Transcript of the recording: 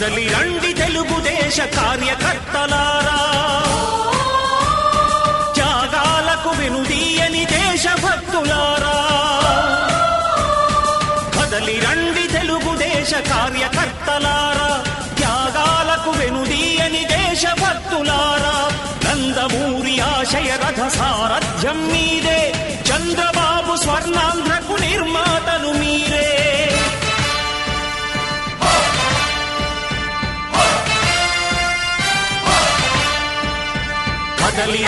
కదలి రండి తెలుగుదేశ కార్యకర్తలారా, త్యాగాలకు వెనుదీయని దేశభక్తులారా. కదలి రండి తెలుగుదేశ కార్యకర్తలారా, త్యాగాలకు వెనుదీయని దేశభక్తులారా. నందమూరి ఆశయ రథ సారథ్యం మీదే, చంద్రబాబు స్వర్ణాంధ్రకు నిర్మాతలు మీరే. కదలి